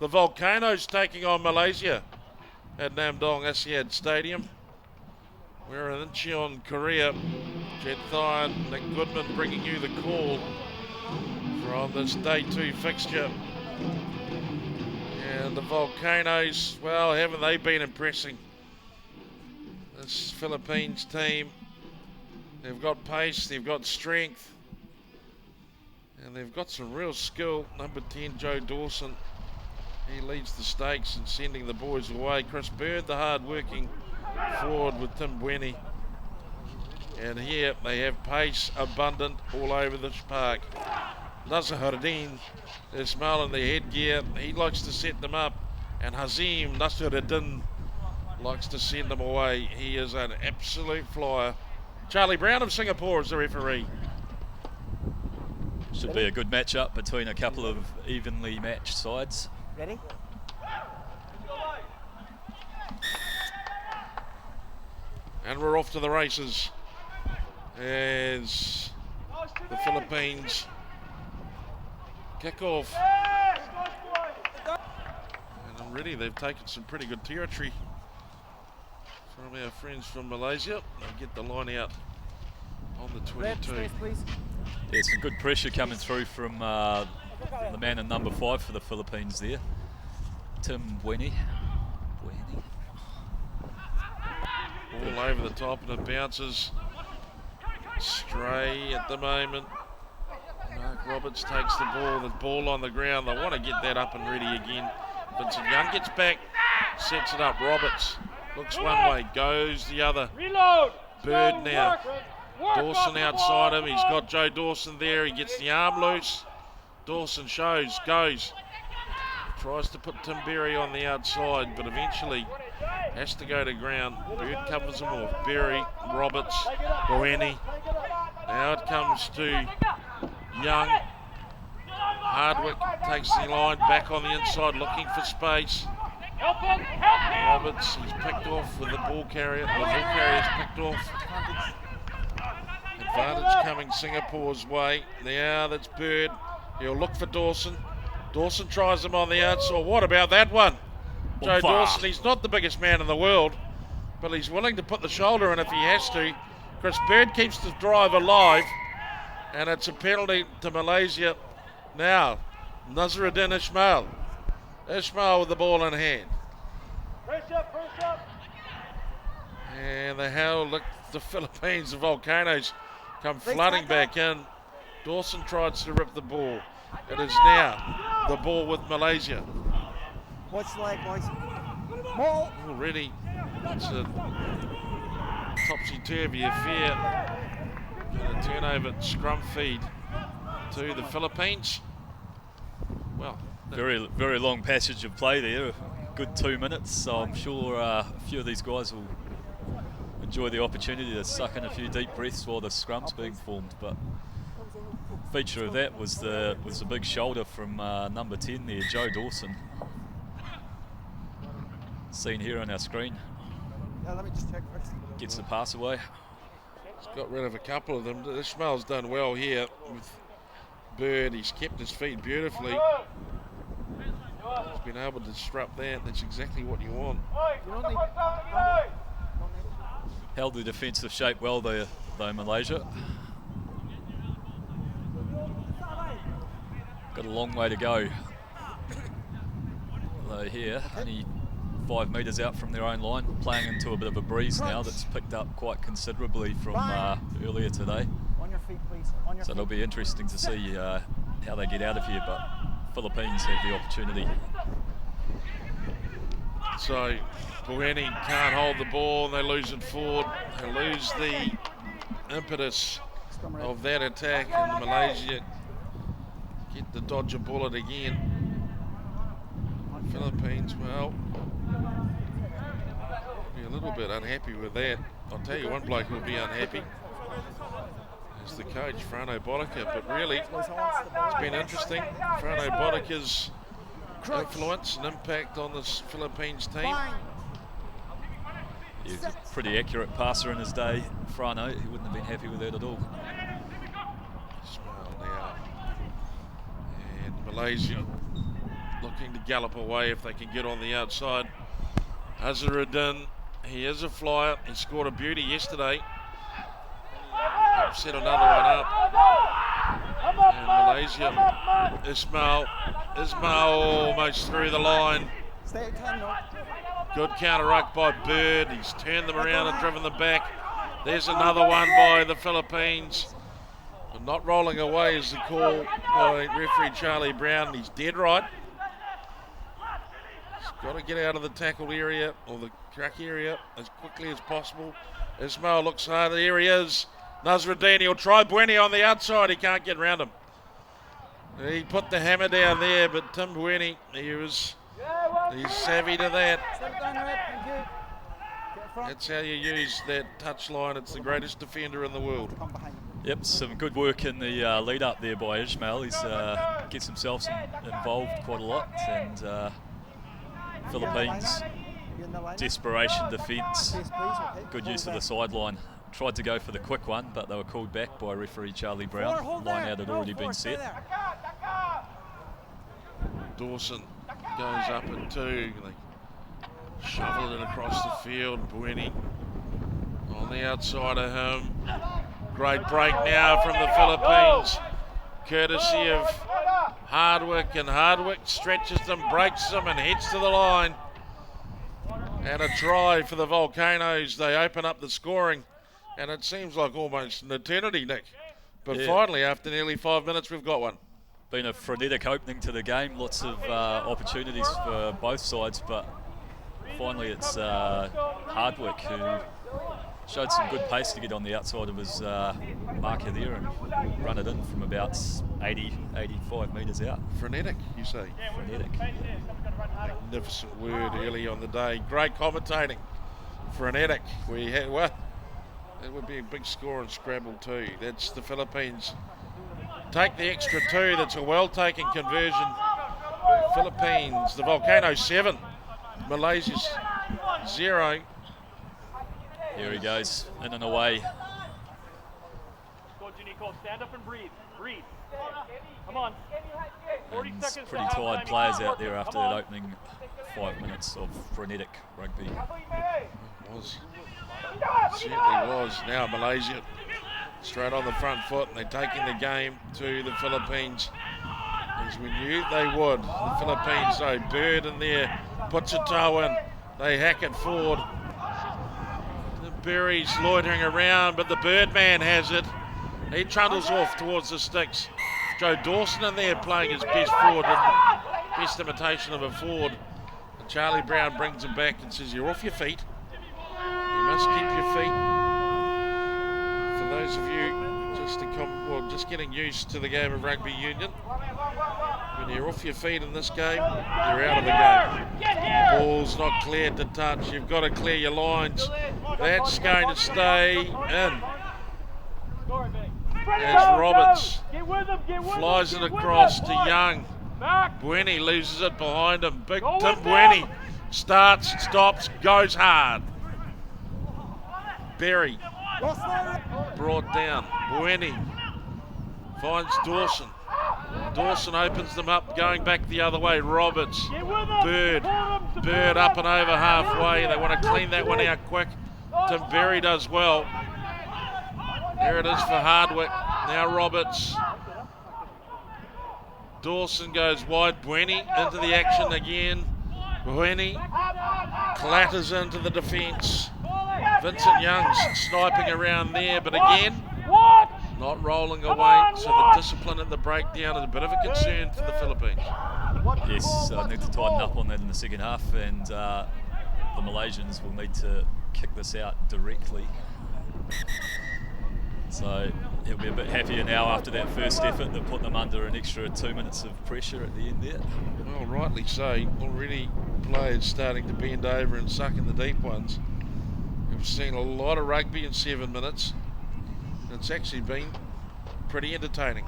The Volcanoes taking on Malaysia at Namdong Asiad Stadium. We're in Incheon, Korea. Jet Thyon, Nick Goodman bringing you the call from this day 2 fixture. And the Volcanoes, well, haven't they been impressing? This Philippines team, they've got pace, they've got strength, and they've got some real skill. Number 10, Joe Dawson, he leads the stakes in sending the boys away. Chris Bird, the hard-working forward with Tim Bueni. And here they have pace abundant all over this park. Nazharuddin Ismail in the headgear, he likes to set them up, and Hazim Nasruddin likes to send them away. He is an absolute flyer. Charlie Brown of Singapore is the referee. Should be a good matchup between a couple of evenly matched sides. Ready? And we're off to the races as the Philippines kick off. And already they've taken some pretty good territory from our friends from Malaysia. They get the line out on the 22. Yeah, some good pressure coming through from the man in number 5 for the Philippines there, Tim Bueni. All over the top, and it bounces stray at the moment. Mark Roberts takes the ball on the ground. They want to get that up and ready again. Vincent Young gets back, sets it up. Roberts looks one way, goes the other. Bird now. Dawson outside him. He's got Joe Dawson there. He gets the arm loose. Dawson goes. Tries to put Tim Berry on the outside, but eventually has to go to ground. Bird covers him off. Berry, Roberts, Bueni. Now it comes to Young. Hardwick takes the line back on the inside, looking for space. Roberts, he's picked off with the ball carrier. The ball carrier's picked off. Advantage coming Singapore's way. Now that's Bird. He'll look for Dawson. Dawson tries him on the outside. What about that one? Joe Dawson, he's not the biggest man in the world, but he's willing to put the shoulder in if he has to. Chris Bird keeps the drive alive, and it's a penalty to Malaysia. Now, Nazharuddin Ismail. Ismail with the ball in hand. And the Philippines, the Volcanoes, come flooding back in. Dawson tries to rip the ball. It is now the ball with Malaysia. Watch the leg, boys. More. Already, it's a topsy-turvy affair. And a turnover scrum feed to the Philippines. Well, very long passage of play there. A good 2 minutes. So I'm sure a few of these guys will enjoy the opportunity to suck in a few deep breaths while the scrum's being formed. But feature of that was the big shoulder from number 10 there, Joe Dawson. Seen here on our screen. Yeah, let me just check first. Gets the pass away. He's got rid of a couple of them. Ishmael's done well here with Bird. He's kept his feet beautifully. He's been able to disrupt that. That's exactly what you want. Held the defensive shape well there, though, Malaysia. Got a long way to go. Although here, only 5 metres out from their own line, playing into a bit of a breeze now that's picked up quite considerably from earlier today. On your feet, please. On your so it'll be interesting to see how they get out of here, but Philippines have the opportunity. So Bueni can't hold the ball and they lose it forward. They lose the impetus of that attack, and Malaysia get the dodge a bullet again. Philippines, well, be a little bit unhappy with that. I'll tell you one bloke who'll be unhappy is the coach, Frano Boddicker, but really it's been interesting. Frano Boddicker's influence and impact on this Philippines team. He's a pretty accurate passer in his day, Frano. He wouldn't have been happy with that at all. Smile now. And Malaysia looking looking to gallop away if they can get on the outside. Azharuddin, he is a flyer. He scored a beauty yesterday. Set another one up. And Malaysia, Ismail almost through the line. Stay at 10, no. Good counter ruck by Bird. He's turned them around and driven them back. There's another one by the Philippines. But not rolling away is the call by referee Charlie Brown. He's dead right. He's got to get out of the tackle area or the crack area as quickly as possible. Ismail looks hard. There he is. Nazruddin, he'll try Bueni on the outside. He can't get round him. He put the hammer down there, but Tim Bueni, he's savvy to that. That's how you use that touch line. It's the greatest defender in the world. Yep, some good work in the lead up there by Ismail. He's gets himself involved quite a lot, and Philippines desperation defence. Good use of the sideline. Tried to go for the quick one, but they were called back by referee Charlie Brown. Line out had already been set. Dawson goes up at 2. They shovel it across the field. Bueni on the outside of him. Great break now from the Philippines, courtesy of Hardwick, and Hardwick stretches them, breaks them, and heads to the line. And a try for the Volcanoes. They open up the scoring, and it seems like almost an eternity, Nick. But finally, after nearly 5 minutes, we've got one. Been a frenetic opening to the game, lots of opportunities for both sides, but finally it's Hardwick who showed some good pace to get on the outside of his marker there and run it in from about 80, 85 metres out. Frenetic, you say? Frenetic. Magnificent word early on the day. Great commentating. Frenetic. We had, well, it would be a big score in scramble too. That's the Philippines. Take the extra 2. That's a well-taken conversion. Philippines, the Volcano 7. Malaysia's 0. Here he goes, in and away. Stand up and breathe. Breathe. Come on. 40 And seconds. pretty tired players out there after that opening 5 minutes of frenetic rugby. Was. Certainly was. Now Malaysia straight on the front foot, and they're taking the game to the Philippines, as we knew they would. The Philippines, though, Bird in there, puts a toe in, they hack it forward. Berry's loitering around, but the Birdman has it. He trundles off towards the sticks. Joe Dawson in there playing his best forward, and best imitation of a forward. And Charlie Brown brings him back and says, "You're off your feet. You must keep your feet." For those of you just getting used to the game of rugby union, when you're off your feet in this game, you're out of the game. Ball's not cleared to touch. You've got to clear your lines. That's going to stay in. As Roberts flies it across to Young. Bueni loses it behind him. Big Tim Bueni starts, stops, goes hard. Berry brought down. Bueni finds Dawson. Dawson opens them up, going back the other way. Roberts, Bird up and over halfway. They want to clean that one out quick. Tim Berry does well. There it is for Hardwick. Now Roberts. Dawson goes wide. Bueni into the action again. Bueni clatters into the defence. Vincent Young's sniping around there, but again, not rolling away. So the discipline and the breakdown is a bit of a concern for the Philippines. Yes, I need to tighten up on that in the second half, and the Malaysians will need to kick this out directly. So he'll be a bit happier now after that first effort that put them under an extra 2 minutes of pressure at the end there. Well, rightly so. Already players starting to bend over and suck in the deep ones. We've seen a lot of rugby in 7 minutes. It's actually been pretty entertaining.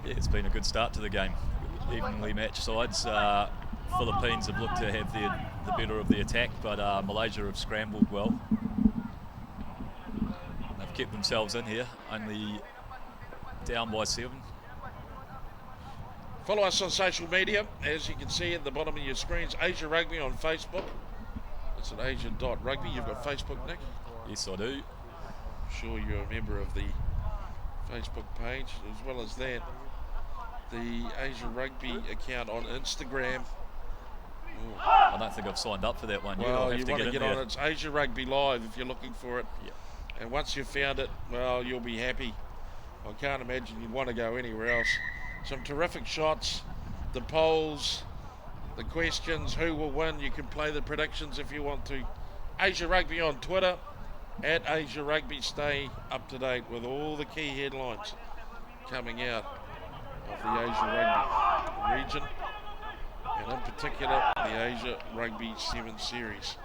Yeah, it's been a good start to the game. Evenly matched sides. Philippines have looked to have the better of the attack, but Malaysia have scrambled well. They've kept themselves in here, only down by 7. Follow us on social media, as you can see at the bottom of your screens. Asia Rugby on Facebook. It's at asia.rugby. You've got Facebook, Nick? Yes, I do. I'm sure you're a member of the Facebook page. As well as that, the Asia Rugby account on Instagram. Ooh. I don't think I've signed up for that one yet. I'll Well, have you to want to get get in on it. It's Asia Rugby Live if you're looking for it. Yeah. And once you've found it, well, you'll be happy. I can't imagine you'd want to go anywhere else. Some terrific shots, the polls, the questions, who will win. You can play the predictions if you want to. Asia Rugby on Twitter, at Asia Rugby. Stay up to date with all the key headlines coming out of the Asia Rugby region, and in particular the Asia Rugby 7 Series.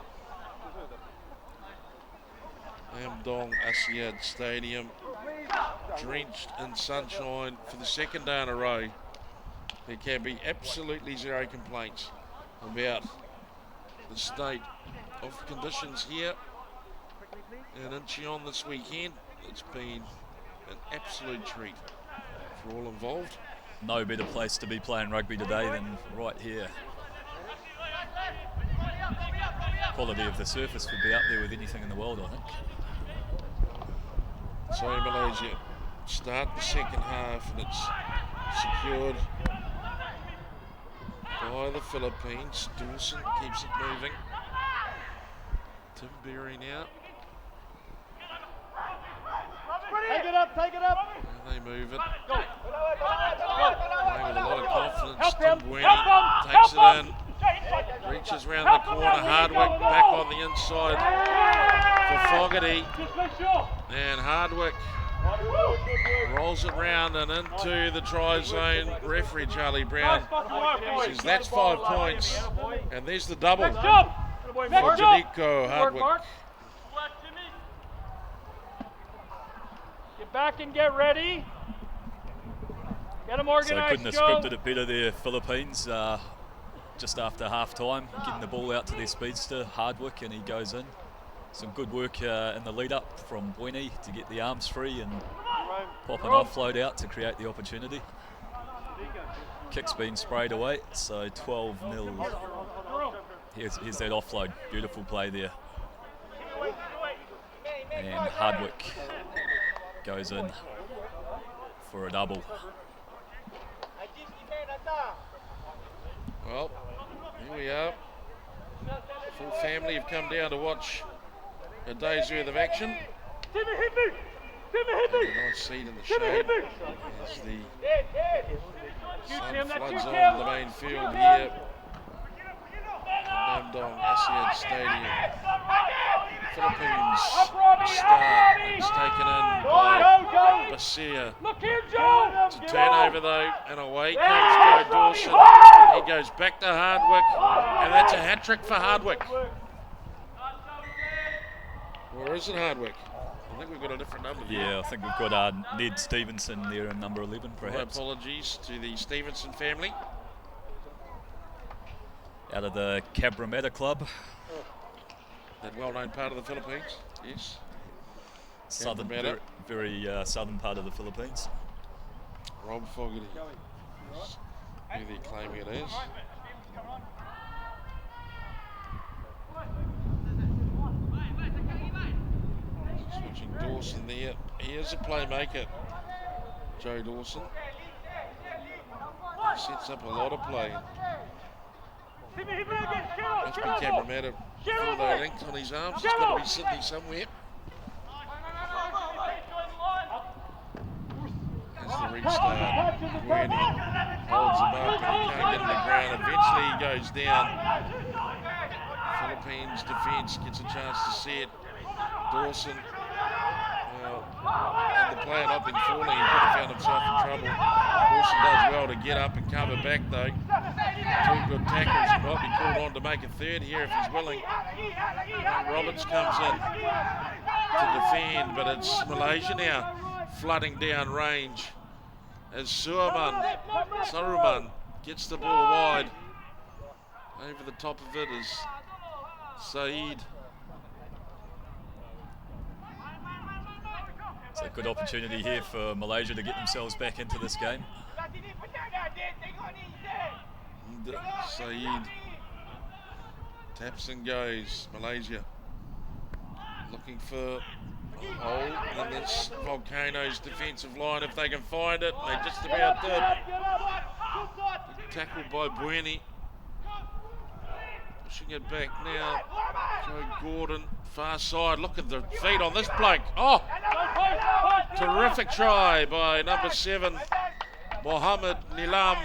Amdong Asiad Stadium, drenched in sunshine for the second day in a row. There can be absolutely zero complaints about the state of conditions here in Incheon this weekend. It's been an absolute treat for all involved. No better place to be playing rugby today than right here. Quality of the surface would be up there with anything in the world, I think. So Malaysia start the second half, and it's secured by the Philippines. Dawson keeps it moving. Tim Berry now. Take it up, take it up. And they move it. Go. Playing with a lot of confidence. Help Tim him, Bueni help him, takes help it him. in. Reaches round the corner. Hardwick back on the inside for Fogarty. Just make sure. And Hardwick rolls it round and into the try zone. Referee Charlie Brown says that's 5 points. And there's the double Next job. for Next job. Janico Hardwick. Get back and get ready. Get them So organized. couldn't have Go. scripted it better there, Philippines. Just after half time, getting the ball out to their speedster, Hardwick, and he goes in. Some good work in the lead up from Bueni to get the arms free and pop an offload out to create the opportunity. Kick's been sprayed away, so 12-0. Here's that offload. Beautiful play there. And Hardwick goes in for a double. Well, here we are. Full family have come down to watch a day's worth of action. Timmy, hit me. Timmy, hit me. A nice seat in the Timmy, shade hit me. as the Shoot sun him, that's floods you, on Tim. the main field Shoot here him. at Amdong Asiad Stadium. Philippines Up, Robbie, up, start. Robbie. It's taken in Go, by go. Basia. Look here, Joe. It's a turnover though, and away comes Joe Dawson. He goes back to Hardwick, and that's a hat trick for Hardwick. Or is it Hardwick? I think we've got a different number there. Yeah, I think we've got Ned Stevenson there in number 11, My perhaps. apologies to the Stevenson family. Out of the Cabramatta club, That well-known part of the Philippines, yes. southern, Cabramatta. very southern part of the Philippines. Rob Fogarty. Who they're claiming it is. Switching Dawson there. He is a playmaker, Joe Dawson. He sets up a lot of play. Timmy, hit me again. Shoot Must be him. Cabramatta. Full day length on his arms. It's got to be Sydney somewhere. As the restart, Bueni holds him up and he can't get in the ground. Eventually he goes down. Philippines defence gets a chance to see it. Dawson, well, had the player not been falling, he could have found himself in trouble. Dawson does well to get up and cover back though. Two good tackles. He might be called on to make a third here if he's willing. And Roberts comes in to defend, but it's Malaysia now flooding down range as Saruman gets the ball wide. Over the top of it is Saeed. It's a good opportunity here for Malaysia to get themselves back into this game. And Saeed taps and goes. Malaysia looking for a hole in this Volcanoes defensive line if they can find it. They just about did. Tackled by Bueni. Pushing it back now. Joe Gordon, far side. Look at the feet on this bloke. Oh! Terrific try by number 7, Mohammed Nilam.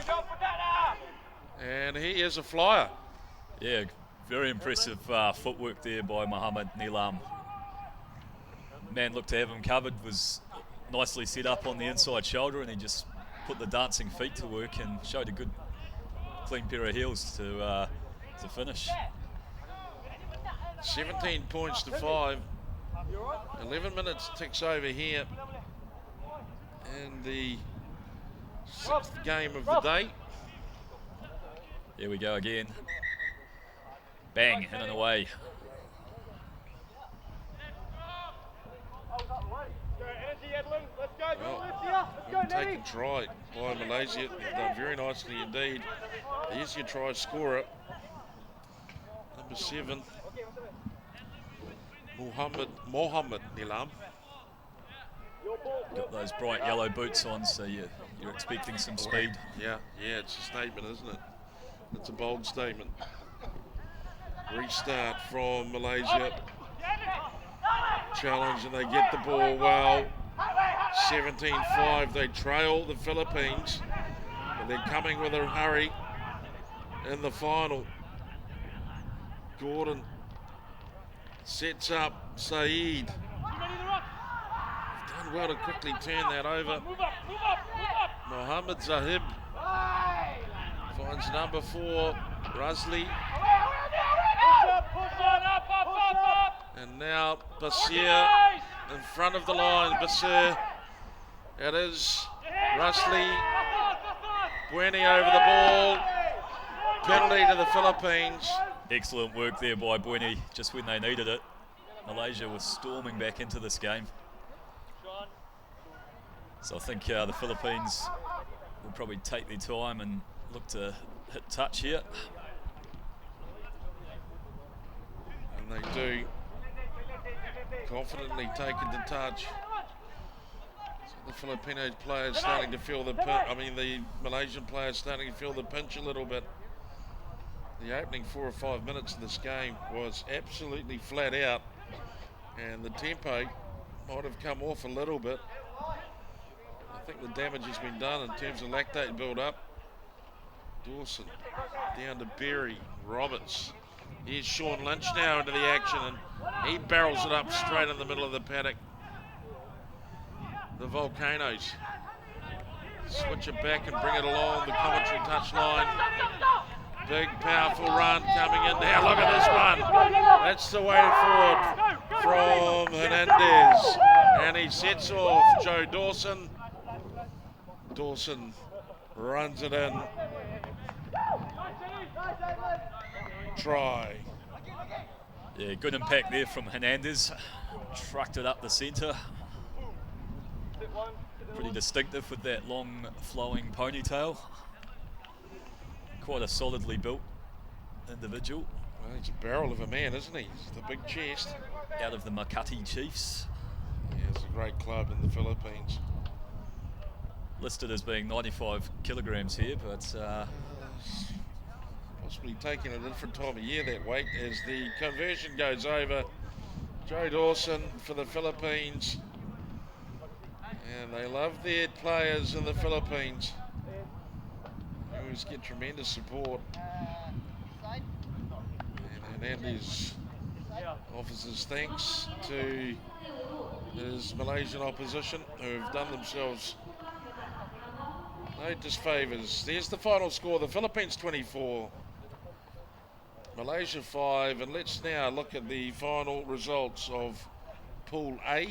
And he is a flyer. Yeah, very impressive footwork there by Mohammed Nilam. Man looked to have him covered, was nicely set up on the inside shoulder, and he just put the dancing feet to work and showed a good clean pair of heels to finish. 17 points to 5. 11 minutes ticks over here. And the 6th game of the day. Here we go again. Bang, in and away. Well, taken try by Malaysia. They've done very nicely indeed. There's your try scorer. Number 7, Mohammed Nilam. Got those bright yellow boots on, so you're expecting some speed. Yeah, it's a statement, isn't it? It's a bold statement. Restart from Malaysia. Challenge, and they get the ball well. 17-5, they trail the Philippines, but they're coming with a hurry in the final. Gordon sets up Saeed. Done well to quickly turn that over. Mohammed Zahib finds number 4, Rusli. And now Basir in front of the line. Basir, it is Rusli. Bueni over the ball. Penalty to the Philippines. Excellent work there by Bueni, just when they needed it. Malaysia was storming back into this game. So I think the Philippines will probably take their time and look to hit touch here. And they do. Confidently taken to touch. So the Filipino players starting to feel the the Malaysian players starting to feel the pinch a little bit. The opening 4 or 5 minutes of this game was absolutely flat out, and the tempo might have come off a little bit. I think the damage has been done in terms of lactate build up. Dawson down to Berry, Roberts. Here's Sean Lynch now into the action, and he barrels it up straight in the middle of the paddock. The Volcanoes switch it back and bring it along the commentary touch line. Big, powerful run coming in now. Look at this one. That's the way forward from Hernandez. And he sets off Joe Dawson. Dawson runs it in. Try. Yeah, good impact there from Hernandez. Trucked it up the centre. Pretty distinctive with that long flowing ponytail. Quite a solidly built individual. Well, he's a barrel of a man, isn't he? He's the big chest. Out of the Makati Chiefs. Yeah, it's a great club in the Philippines. Listed as being 95 kilograms here, but possibly taking a different time of year, that weight, as the conversion goes over. Joe Dawson for the Philippines. And they love their players in the Philippines. They always get tremendous support. And Hernandez offers his thanks to his Malaysian opposition, who have done themselves no disfavours. There's the final score. The Philippines 24, Malaysia 5. And let's now look at the final results of Pool A.